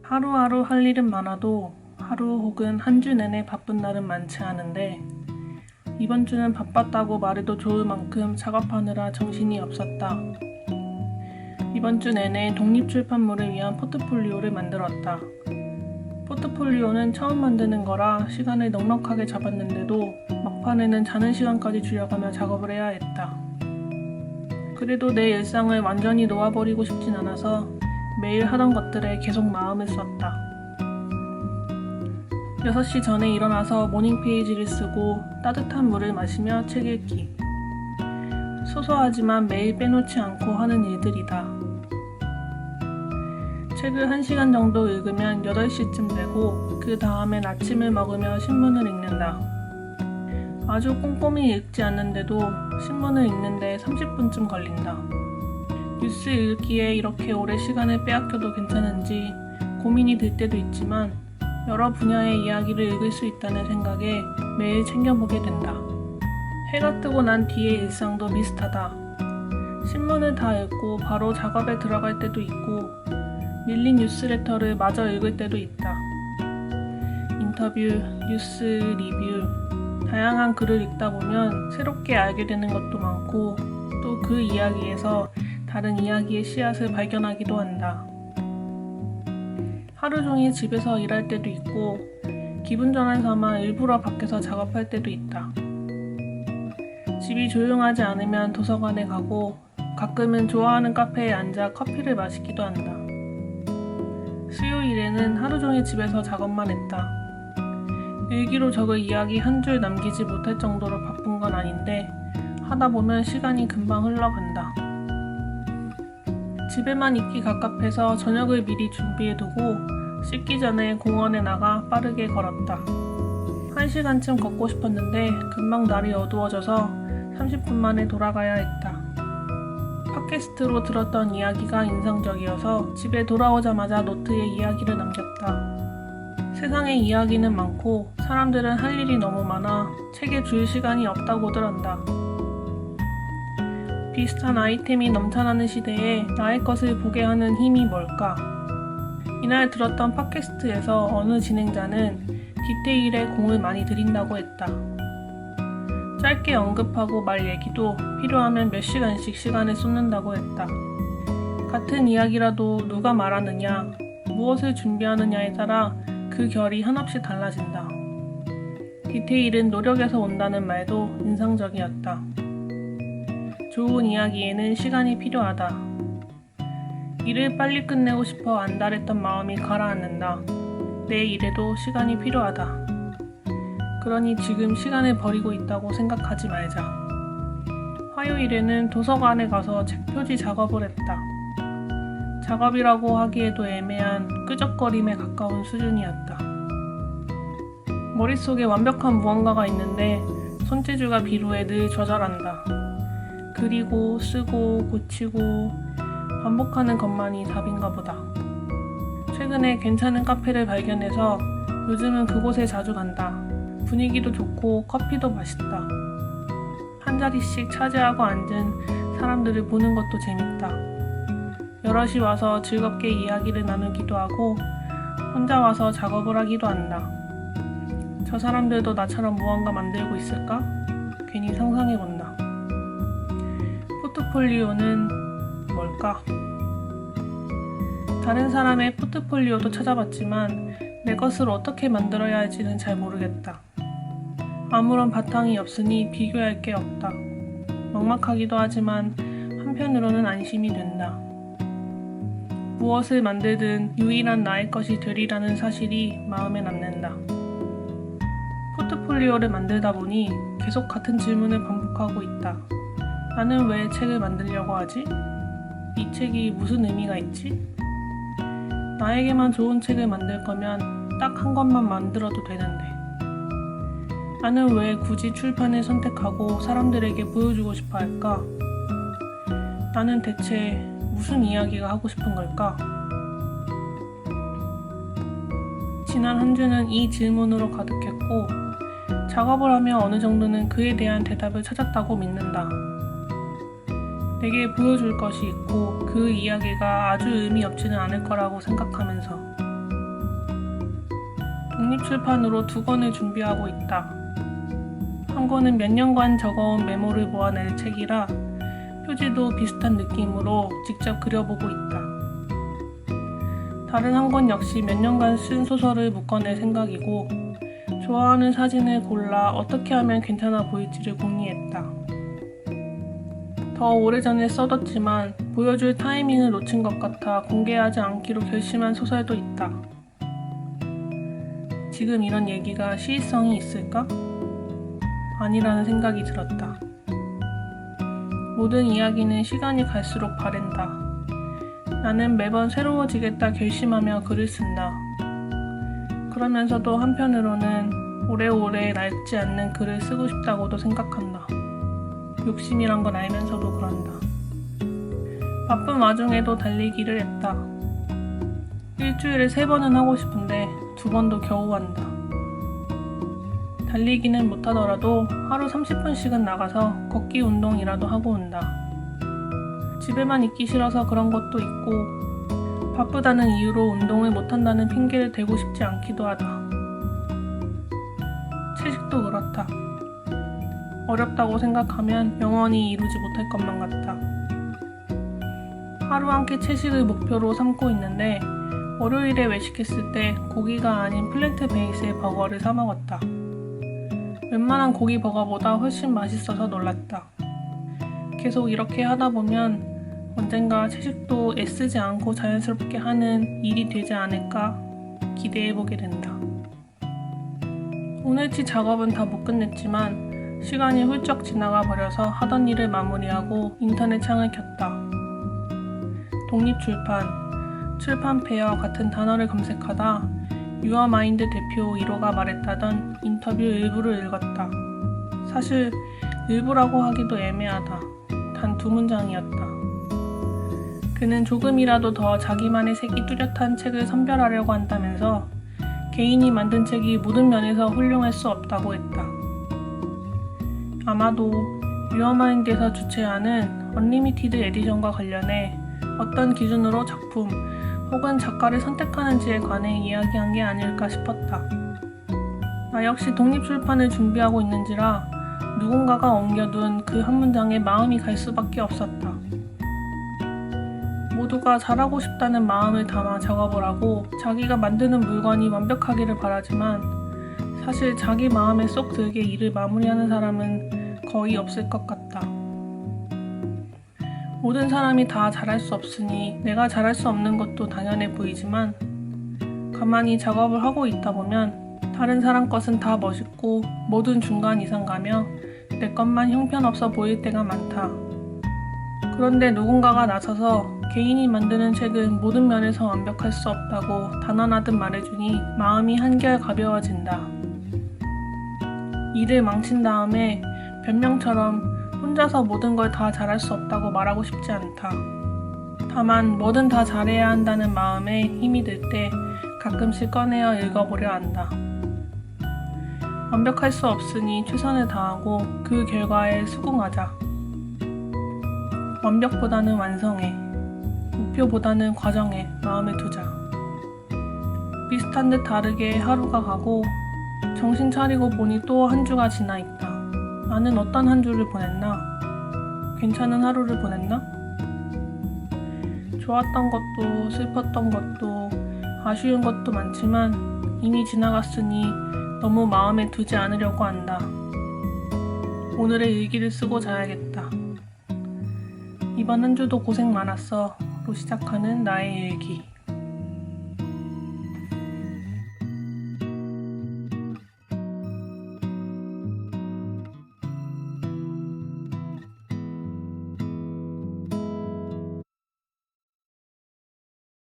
하루하루 할 일은 많아도 하루 혹은 한 주 내내 바쁜 날은 많지 않은데 이번 주는 바빴다고 말해도 좋을 만큼 작업하느라 정신이 없었다. 이번 주 내내 독립출판물을 위한 포트폴리오를 만들었다. 포트폴리오는 처음 만드는 거라 시간을 넉넉하게 잡았는데도 막판에는 자는 시간까지 줄여가며 작업을 해야 했다. 그래도 내 일상을 완전히 놓아버리고 싶진 않아서 매일 하던 것들에 계속 마음을 썼다. 6시 전에 일어나서 모닝 페이지를 쓰고 따뜻한 물을 마시며 책 읽기. 소소하지만 매일 빼놓지 않고 하는 일들이다. 책을 1시간 정도 읽으면 8시쯤 되고 그 다음엔 아침을 먹으며 신문을 읽는다. 아주 꼼꼼히 읽지 않는데도 신문을 읽는데 30분쯤 걸린다. 뉴스 읽기에 이렇게 오래 시간을 빼앗겨도 괜찮은지 고민이 들 때도 있지만 여러 분야의 이야기를 읽을 수 있다는 생각에 매일 챙겨보게 된다. 해가 뜨고 난 뒤의 일상도 비슷하다. 신문을 다 읽고 바로 작업에 들어갈 때도 있고 밀린 뉴스레터를 마저 읽을 때도 있다. 인터뷰, 뉴스, 리뷰, 다양한 글을 읽다 보면 새롭게 알게 되는 것도 많고 또 그 이야기에서 다른 이야기의 씨앗을 발견하기도 한다. 하루 종일 집에서 일할 때도 있고 기분 전환 삼아 일부러 밖에서 작업할 때도 있다. 집이 조용하지 않으면 도서관에 가고 가끔은 좋아하는 카페에 앉아 커피를 마시기도 한다. 수요일에는 하루 종일 집에서 작업만 했다. 일기로 적을 이야기 한 줄 남기지 못할 정도로 바쁜 건 아닌데 하다 보면 시간이 금방 흘러간다. 집에만 있기 갑갑해서 저녁을 미리 준비해두고 씻기 전에 공원에 나가 빠르게 걸었다. 1시간쯤 걷고 싶었는데 금방 날이 어두워져서 30분 만에 돌아가야 했다. 팟캐스트로 들었던 이야기가 인상적이어서 집에 돌아오자마자 노트에 이야기를 남겼다. 세상에 이야기는 많고 사람들은 할 일이 너무 많아 책에 줄 시간이 없다고들 한다. 비슷한 아이템이 넘쳐나는 시대에 나의 것을 보게 하는 힘이 뭘까? 이날 들었던 팟캐스트에서 어느 진행자는 디테일에 공을 많이 들인다고 했다. 짧게 언급하고 말 얘기도 필요하면 몇 시간씩 시간을 쏟는다고 했다. 같은 이야기라도 누가 말하느냐, 무엇을 준비하느냐에 따라 그 결이 한없이 달라진다. 디테일은 노력에서 온다는 말도 인상적이었다. 좋은 이야기에는 시간이 필요하다. 일을 빨리 끝내고 싶어 안달했던 마음이 가라앉는다. 내 일에도 시간이 필요하다. 그러니 지금 시간을 버리고 있다고 생각하지 말자. 화요일에는 도서관에 가서 책 표지 작업을 했다. 작업이라고 하기에도 애매한 끄적거림에 가까운 수준이었다. 머릿속에 완벽한 무언가가 있는데 손재주가 비루해 늘 좌절한다. 그리고 쓰고 고치고 반복하는 것만이 답인가 보다. 최근에 괜찮은 카페를 발견해서 요즘은 그곳에 자주 간다. 분위기도 좋고 커피도 맛있다. 한 자리씩 차지하고 앉은 사람들을 보는 것도 재밌다. 여럿이 와서 즐겁게 이야기를 나누기도 하고 혼자 와서 작업을 하기도 한다. 저 사람들도 나처럼 무언가 만들고 있을까? 괜히 상상해본다. 포트폴리오는 뭘까? 다른 사람의 포트폴리오도 찾아봤지만 내 것을 어떻게 만들어야 할지는 잘 모르겠다. 아무런 바탕이 없으니 비교할 게 없다. 막막하기도 하지만 한편으로는 안심이 된다. 무엇을 만들든 유일한 나의 것이 되리라는 사실이 마음에 남는다. 포트폴리오를 만들다 보니 계속 같은 질문을 반복하고 있다. 나는 왜 책을 만들려고 하지? 이 책이 무슨 의미가 있지? 나에게만 좋은 책을 만들 거면 딱 한 권만 만들어도 되는데. 나는 왜 굳이 출판을 선택하고 사람들에게 보여주고 싶어 할까? 나는 대체 무슨 이야기가 하고 싶은 걸까? 지난 한 주는 이 질문으로 가득했고 작업을 하며 어느 정도는 그에 대한 대답을 찾았다고 믿는다. 내게 보여줄 것이 있고 그 이야기가 아주 의미 없지는 않을 거라고 생각하면서 독립출판으로 2권을 준비하고 있다. 한 권은 몇 년간 적어온 메모를 모아낼 책이라 표지도 비슷한 느낌으로 직접 그려보고 있다. 다른 한 권 역시 몇 년간 쓴 소설을 묶어낼 생각이고 좋아하는 사진을 골라 어떻게 하면 괜찮아 보일지를 궁리했다. 더 오래전에 써뒀지만 보여줄 타이밍을 놓친 것 같아 공개하지 않기로 결심한 소설도 있다. 지금 이런 얘기가 시의성이 있을까? 아니라는 생각이 들었다. 모든 이야기는 시간이 갈수록 바랜다. 나는 매번 새로워지겠다 결심하며 글을 쓴다. 그러면서도 한편으로는 오래오래 낡지 않는 글을 쓰고 싶다고도 생각한다. 욕심이란 걸 알면서도 그런다. 바쁜 와중에도 달리기를 했다. 일주일에 3번은 하고 싶은데 2번도 겨우 한다. 달리기는 못하더라도 하루 30분씩은 나가서 걷기 운동이라도 하고 온다. 집에만 있기 싫어서 그런 것도 있고 바쁘다는 이유로 운동을 못한다는 핑계를 대고 싶지 않기도 하다. 채식도 그렇다. 어렵다고 생각하면 영원히 이루지 못할 것만 같다. 하루 한 끼 채식을 목표로 삼고 있는데 월요일에 외식했을 때 고기가 아닌 플랜트 베이스의 버거를 사 먹었다. 웬만한 고기 버거보다 훨씬 맛있어서 놀랐다. 계속 이렇게 하다 보면 언젠가 채식도 애쓰지 않고 자연스럽게 하는 일이 되지 않을까 기대해보게 된다. 오늘치 작업은 다 못 끝냈지만 시간이 훌쩍 지나가 버려서 하던 일을 마무리하고 인터넷 창을 켰다. 독립출판, 출판페어 같은 단어를 검색하다 유어마인드 대표 1호가 말했다던 인터뷰 일부를 읽었다. 사실 일부라고 하기도 애매하다. 단 2문장이었다. 그는 조금이라도 더 자기만의 색이 뚜렷한 책을 선별하려고 한다면서 개인이 만든 책이 모든 면에서 훌륭할 수 없다고 했다. 아마도 유어마인드에서 주최하는 언리미티드 에디션과 관련해 어떤 기준으로 작품 혹은 작가를 선택하는지에 관해 이야기한 게 아닐까 싶었다. 나 역시 독립출판을 준비하고 있는지라 누군가가 옮겨둔 그 한 문장에 마음이 갈 수밖에 없었다. 모두가 잘하고 싶다는 마음을 담아 작업을 하고 자기가 만드는 물건이 완벽하기를 바라지만 사실 자기 마음에 쏙 들게 일을 마무리하는 사람은 거의 없을 것 같다. 모든 사람이 다 잘할 수 없으니 내가 잘할 수 없는 것도 당연해 보이지만 가만히 작업을 하고 있다 보면 다른 사람 것은 다 멋있고 모든 중간 이상 가며 내 것만 형편없어 보일 때가 많다. 그런데 누군가가 나서서 개인이 만드는 책은 모든 면에서 완벽할 수 없다고 단언하듯 말해주니 마음이 한결 가벼워진다. 일을 망친 다음에 변명처럼 혼자서 모든 걸 다 잘할 수 없다고 말하고 싶지 않다. 다만 뭐든 다 잘해야 한다는 마음에 힘이 들 때 가끔씩 꺼내어 읽어보려 한다. 완벽할 수 없으니 최선을 다하고 그 결과에 수긍하자. 완벽보다는 완성에, 목표보다는 과정에 마음을 두자. 비슷한 듯 다르게 하루가 가고 정신 차리고 보니 또 한 주가 지나 있다. 나는 어떤 한 주를 보냈나? 괜찮은 하루를 보냈나? 좋았던 것도 슬펐던 것도 아쉬운 것도 많지만 이미 지나갔으니 너무 마음에 두지 않으려고 한다. 오늘의 일기를 쓰고 자야겠다. 이번 한 주도 고생 많았어. 로 시작하는 나의 일기.